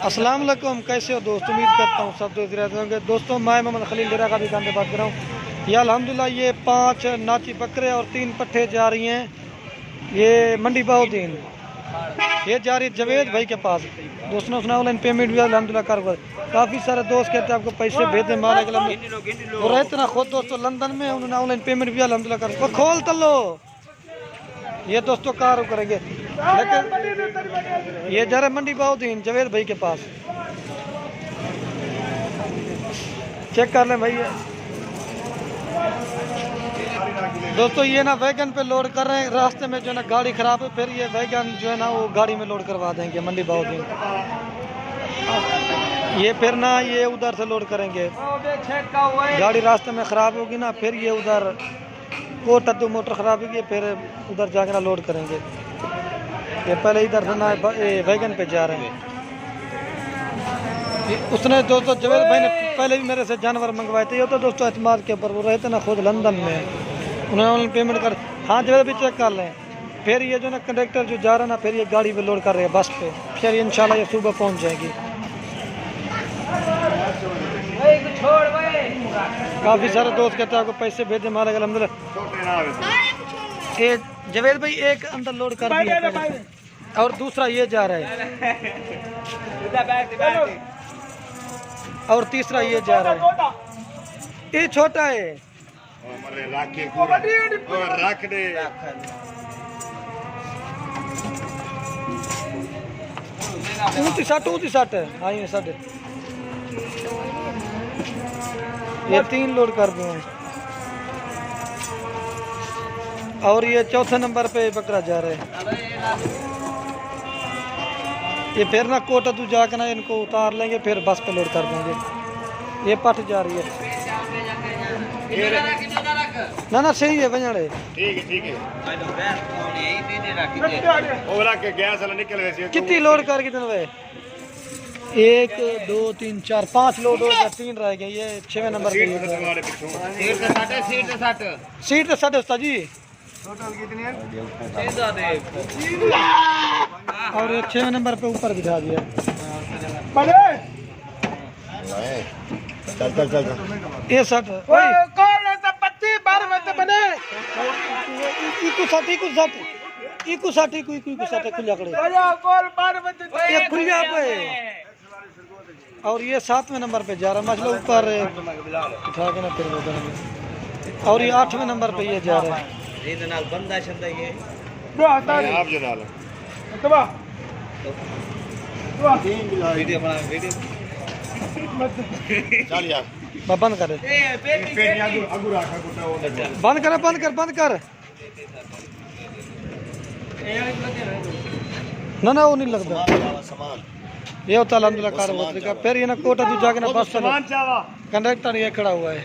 अस्सलाम वालेकुम, कैसे हो दोस्त? उम्मीद करता हूँ सब दोस्त रहते होंगे। दोस्तों मैं मोहम्मद खलील डेरा का दुकान से बात कर रहा हूँ। ये अल्हम्दुलिल्लाह ये 5 नाची बकरे और 3 पट्ठे जा रही हैं। ये मंडी बहुद्दीन ये जा रही जवेद भाई के पास। दोस्तों उसने ऑनलाइन पेमेंट भी अल्हम्दुलिल्लाह कर। काफ़ी सारे दोस्त कहते हैं आपको पैसे भेज दें माल वो रहते ना खुद दोस्तों लंदन में, उन्होंने ऑनलाइन पेमेंट भी अल्हम्दुलिल्लाह कर। वो खोल तलो ये दोस्तों कार करेंगे, लेकिन ये जा रहे मंडी बहुद्दीन जवेद भाई के पास। चेक कर लें भाई। दोस्तों ये ना वैगन पे लोड कर रहे हैं, रास्ते में जो है ना गाड़ी खराब है, फिर ये वैगन जो है ना वो गाड़ी में लोड करवा देंगे मंडी बहुद्दीन। ये फिर ना ये उधर से लोड करेंगे, गाड़ी रास्ते में ख़राब होगी ना, फिर ये उधर कोटद्दू मोटर ख़राब होगी, फिर उधर जाकर ना लोड करेंगे। ये पहले इधर से ना वैगन पे जा रहे हैं। उसने दोस्तों जवेद भाई ने पहले भी मेरे से जानवर मंगवाए थे। ये तो दोस्तों एतमाद के ऊपर वो रहते ना खुद लंदन में, उन्होंने ऑनलाइन पेमेंट कर। हाँ जवेद भी चेक कर लें। फिर ये जो ना कंडक्टर जो जा रहा है ना, फिर ये गाड़ी पे लोड कर रहे हैं बस पे, फिर इंशाल्लाह ये सुबह पहुंच जाएगी। काफ़ी सारे दोस्त कहते हैं आपको पैसे भेजे मारा अल्हम्दुलिल्लाह। ये जवेद भाई एक अंदर लोड कर दिया और दूसरा ये जा रहा है और तीसरा ये जा रहा है। ये छोटा है, ऊँची साठ है। हाँ ये साढ़े ये 3 लोड कर दिए हैं और ये चौथे नंबर पे बकरा जा रहा है। ये फिर ना कोटद्दू जाकर ना इनको उतार लेंगे, फिर बस पे लोड कर देंगे। ये पट जा रही है ना ना सही है बजाड़े। ठीक है कितनी लोड कर कितने भाई? 1 2 3 4 5 लोड हो गया, 3 रह गए। ये 6वें नंबर पे सीट तो 60 जी और ये 6वें नंबर पे ऊपर बिठा दिया। चल ये 60 और ये 7वें नंबर पे जा रहा है, मतलब ऊपर उठा के ना फिर वो करेंगे। और ये 8वें नंबर पे ये जा रहा है। बंद कर ना वो नहीं लगता। ये होता अल्हम्दुलिल्लाह कार। फिर ये ना कोटा तू जाके ना बस कंडक्टर ये खड़ा हुआ है।